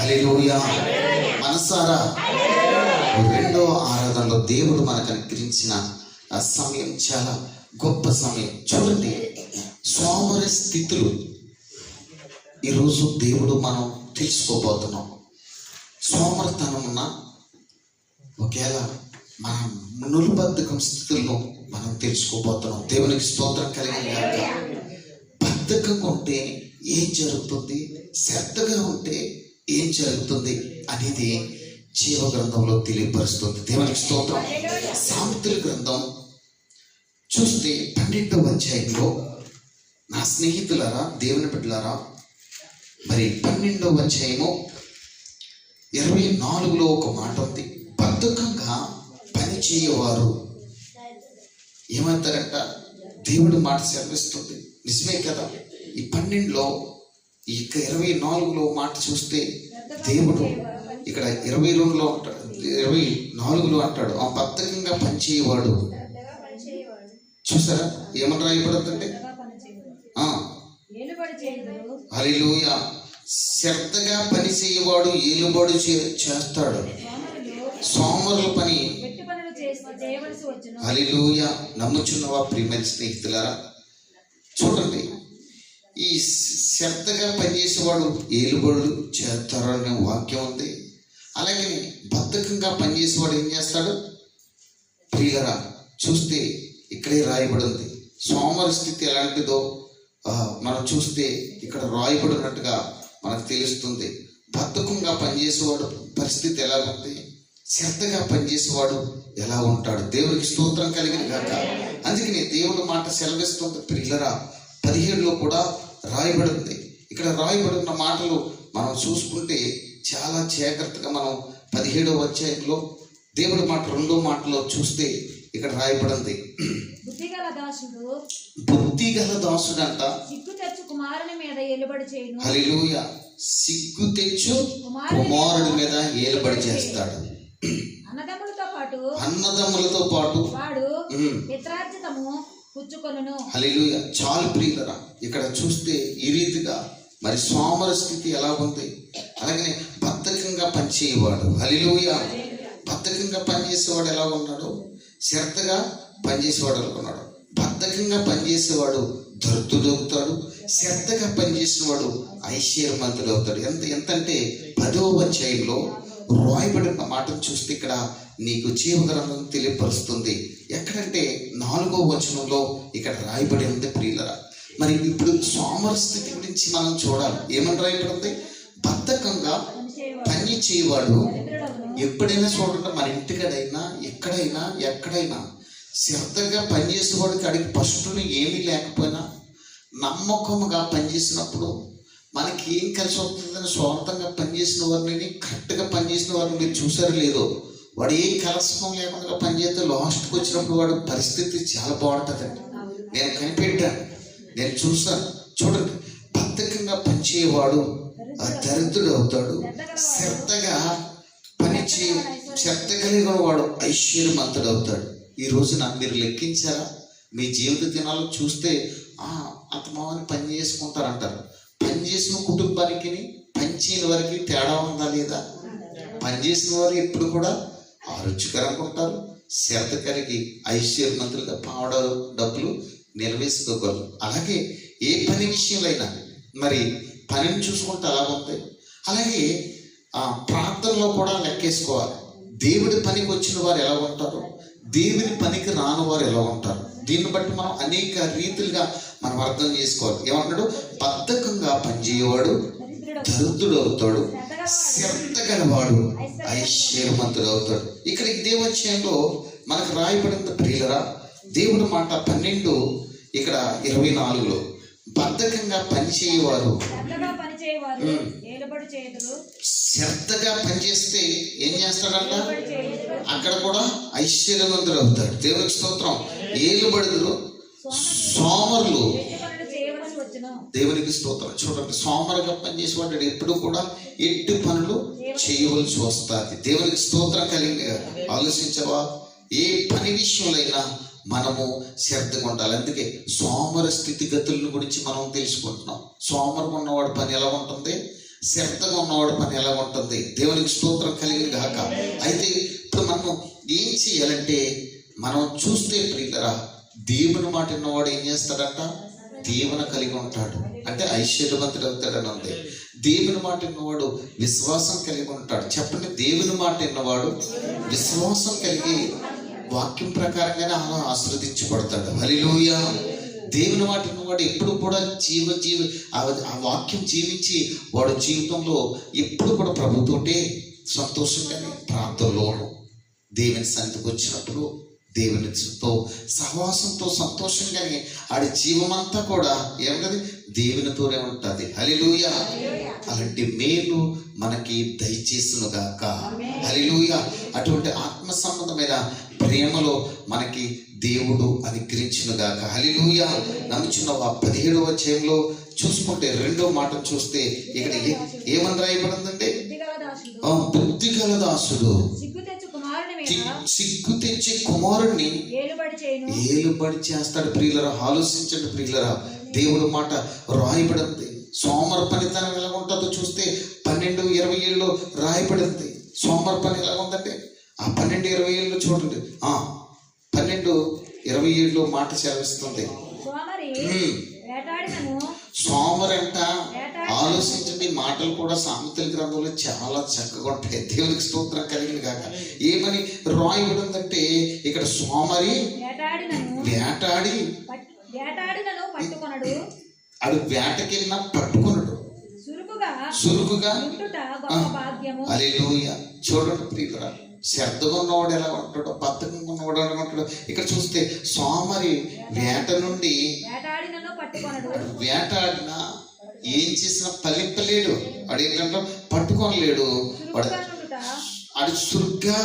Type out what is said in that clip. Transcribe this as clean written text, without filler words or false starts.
హల్లెలూయా. మనసారా రెండో ఆరాధనలో దేవుడు మనకు అనుగ్రహించిన ఆ సమయం చాలా గొప్ప సమయం. చూడండి, సోమరి స్థితులు ఈరోజు దేవుడు మనం తెలుసుకోబోతున్నాం. సోమరితనమున్న ఒకవేళ మన నులుబద్ధకం స్థితులను మనం తెలుసుకోబోతున్నాం. దేవునికి స్తోత్రం కలిగిన గాక. బద్ధకంగా ఉంటే ఏం జరుగుతుంది, శ్రద్ధగా ఉంటే ఏం జరుగుతుంది అనేది జీవ గ్రంథంలో తెలియపరుస్తుంది. దేవునికి స్తోత్రం. సామెతల గ్రంథం చూస్తే 12వ అధ్యాయంలో, నా స్నేహితులారా, దేవుని బిడ్డలారా, మరి 12వ అధ్యాయము 24లో ఒక మాట ఉంది. బద్ధకంగా పని చేయవారు ఏమంటారంట? దేవుడు మాట సెలవిస్తుంది. నిజమే కదా. ఈ 12లో ఇక 24లో మాట చూస్తే దేవుడు ఇక్కడ 22లో అంటాడు, 24లో అంటాడు, ఆ బద్ధకంగా పనిచేయవాడు. చూసారా ఏమని రాయబడుతుందంటే, హల్లెలూయా, శ్రద్ధగా పని చేయవాడు ఏలుబడి చేస్తాడు, సోమరుల పని. హల్లెలూయా. నమ్ముచున్నవా ప్రియమైన స్నేహితులారా? చూడండి, ఈ శ్రద్ధగా పనిచేసేవాడు ఏలుబడులు చేస్తారు అనే వాక్యం ఉంది. అలాగే బద్ధకంగా పనిచేసేవాడు ఏం చేస్తాడు? ప్రియులరా, చూస్తే ఇక్కడే రాయబడి ఉంది. సోమరి స్థితి ఎలాంటిదో మనం చూస్తే ఇక్కడ రాయబడినట్టుగా మనకు తెలుస్తుంది. బద్ధకంగా పనిచేసేవాడు పరిస్థితి ఎలా ఉంది, శ్రద్ధగా పనిచేసేవాడు ఎలా ఉంటాడు. దేవునికి స్తోత్రం కలిగిన గాక. అందుకని దేవుడు మాట సెలవిస్తుంది. ప్రియులరా, 17లో కూడా రాయబడింది. ఇక్కడ రాయబడిన మాటలు మనం చూసుకుంటే చాలా జాగ్రత్తగా మనం 17వ అధ్యాయంలో దేవుడి మాట 2వ మాటలో చూస్తే ఇక్కడ రాయబడింది. బుద్ధిగల దాసుడు అంట సిగ్గు తెచ్చు కుమారుని మీద ఏలుబడి చేయును. హల్లెలూయా. సిగ్గు తెచ్చు కుమారుడి మీద ఏలుబడి చేస్తాడు. అన్నదమ్ములతో పాటు వాడు పిత్రార్జితము పుచ్చుకొనును. హల్లెలూయా. చాలు ప్రియులరా, ఇక్కడ చూస్తే ఈ రీతిగా మరి సోమరి స్థితి ఎలా ఉంది. అలాగే బద్ధకంగా పనిచేయవాడు. హల్లెలూయా. బద్ధకంగా పనిచేసేవాడు ఎలా ఉన్నాడు? శ్రద్ధగా పనిచేసేవాడు ఎలా ఉన్నాడు? బద్ధకంగా పనిచేసేవాడు దరిద్రుడు అవుతాడు, శ్రద్ధగా పనిచేసేవాడు ఐశ్వర్యవంతుడు అవుతాడు. ఎంతంటే 10వ అధ్యాయంలో రాయబడిన మాటను చూస్తే ఇక్కడ నీకు జీవ గ్రంథం తెలియపరుస్తుంది. ఎక్కడంటే 4వ వచనంలో ఇక్కడ రాయబడి ఉంది. ప్రియులరా, మరి ఇప్పుడు సోమరి స్థితి గురించి మనం చూడాలి. ఏమని రాయబడింది? బద్ధకంగా పని చేయవాడు. ఎప్పుడైనా చూడండి, మన ఇంటికడైనా ఎక్కడైనా శ్రద్ధగా పనిచేసేవాడికి అడిగి ఫస్ట్ని ఏమీ లేకపోయినా నమ్మకంగా పనిచేసినప్పుడు మనకి ఏం కలిసి వస్తుందని స్వార్థంగా పనిచేసిన వారిని, కరెక్ట్గా పనిచేసిన వారిని మీరు చూసారో లేదో, వాడు ఏం కలసకం లేకుండా పనిచేస్తే లాస్ట్కి వచ్చినప్పుడు వాడు పరిస్థితి చాలా బాగుంటుందండి. నేను కనిపెట్టాను, నేను చూసాను. చూడండి, బద్ధకంగా పనిచేయవాడు దరిద్రుడు అవుతాడు, శ్రద్ధగా శ్రద్ధ కలిగిన వాడు ఐశ్వర్యవంతుడు అవుతాడు. ఈ రోజున మీరు లెక్కించారా? మీ జీవిత దినాలు చూస్తే అంతమాని పని చేసుకుంటారంటారు. పని చేసిన కుటుంబానికి పని చేయని వారికి తేడా ఉందా లేదా? పని చేసిన వారు ఎప్పుడు కూడా ఆరోగ్యకరంగా ఉంటారు, శ్రద్ధ కలిగి ఐశ్వర్యవంతులుగా డబ్బులు నిలవేసుకోగలరు. అలాగే ఏ పని విషయంలో అయినా మరి పనిని చూసుకుంటే అలా ఉంటాయి. అలాగే ప్రార్థనలో కూడా లెక్కేసుకోవాలి. దేవుడి పనికి వచ్చిన వారు ఎలా ఉంటారు, దేవుని పనికి రాని వారు ఎలా ఉంటారు. దీన్ని బట్టి మనం అనేక రీతిలుగా మనం అర్థం చేసుకోవాలి. ఏమంటాడు? బద్ధకంగా పనిచేయవాడు దరిద్రుడు అవుతాడు, శ్రద్ధ గలవాడు ఐశ్వర్యవంతుడు అవుతాడు. ఇక్కడ ఇదే అధ్యాయంలో మనకు రాయబడిన ప్రియులరా, దేవుడి మాట 12 ఇక్కడ 24లో బద్ధకంగా పనిచేయవారు శ్రద్ధగా పనిచేస్తే ఏం చేస్తాడంట? అక్కడ కూడా ఐశ్వర్యవంతుడు అవుతాడు. దేవునికి స్తోత్రం. ఏలుబడుదురు సోమరులు. దేవునికి స్తోత్రం. చూడండి, సోమరుగా పనిచేసేవాడు ఎప్పుడు కూడా ఎట్టి పనులు చేయవలసి వస్తుంది. దేవునికి స్తోత్రం కలిగి ఆలోచించవా? ఏ పని విషయంలో మనము శ్రద్ధగా ఉండాలి. అందుకే సోమర స్థితిగతుల గురించి మనం తెలుసుకుంటున్నాం. సోమరం ఉన్నవాడు పని ఎలా ఉంటుంది? శ్రద్ధగా ఉన్నవాడు పని ఎలా ఉంటుంది. దేవునికి స్తోత్రం కలిగిన గాక. అయితే ఇప్పుడు మనం ఏం చేయాలంటే, మనం చూస్తే ప్రియులరా, దేవుని మాట విన్నవాడు ఏం చేస్తాడంట, దీవెన కలిగి ఉంటాడు, అంటే ఐశ్వర్యవంతుడు అవుతాడని ఉంది. దేవుని మాట విన్నవాడు విశ్వాసం కలిగి ఉంటాడు. చెప్పండి, దేవుని మాట విన్నవాడు విశ్వాసం కలిగి వాక్యం ప్రకారంగానే అలా ఆశీర్వదించబడతాడు. హల్లెలూయా. దేవుని మాట విన్నవాడు ఎప్పుడు కూడా ఆ వాక్యం జీవించి వాడు జీవితంలో ఎప్పుడు కూడా ప్రభుతోటే సంతోషంగానే, ప్రార్థనలోను, దేవుని సన్నిధికి వచ్చినప్పుడు దేవునితో సహవాసంతో సంతోషంగానే ఆడి జీవమంతా కూడా ఏమన్నది దేవునితోనే ఉంటుంది. హల్లెలూయా. అలాంటి మేలు మనకి దయచేసును గాక. హల్లెలూయా. అటువంటి ఆత్మ సంబంధమైన ప్రేమలో మనకి దేవుడు అనుగ్రహించును గాక. హల్లెలూయా. నమ్ముచున్న 17వ అధ్యాయంలో చూసుకుంటే 2వ మాట చూస్తే ఇక్కడ ఏమని రాయబడిందంటే, బుద్ధి గల దాసుడు సిగ్గు తెచ్చే కుమారుణ్ణి ఏలుబడి చేస్తాడు. ప్రియులరా, ఆలోచించండి ప్రియులరా, దేవుడు మాట రాయబడింది. సోమర పనితనం ఎలా ఉంటుందో చూస్తే 12:27 రాయబడింది. సోమర పని ఎలా ఉందంటే, ఆ 12:27 చూడండి. 12:27 మాట సెలవిస్తుంది. సోమరంట, ఆలోచించండి, మాటలు కూడా సామెతల గ్రంథంలో చాలా చక్కగా ఉంటాయి. దేవునికి స్తోత్రం కలిగిన గాక. ఏమని రాయబడిందంటే ఇక్కడ, సోమరి వేటాడి ఆడు వేటకెళ్ళినా పట్టుకున్నాడు, సురుకుగా. హల్లెలూయా. చూడండి ప్రియులరా, శ్రద్ధగా ఉన్నవాడు ఎలా ఉంటాడో, బద్ధకంగా ఉన్నవాడు ఎలా ఉంటాడో. ఇక్కడ చూస్తే సోమరి వేట నుండి వేటాడిన ఏం చేసినా పలింపలేడు, వాడు ఏంటంటే పట్టుకోలేడు, వాడు చురుగ్గా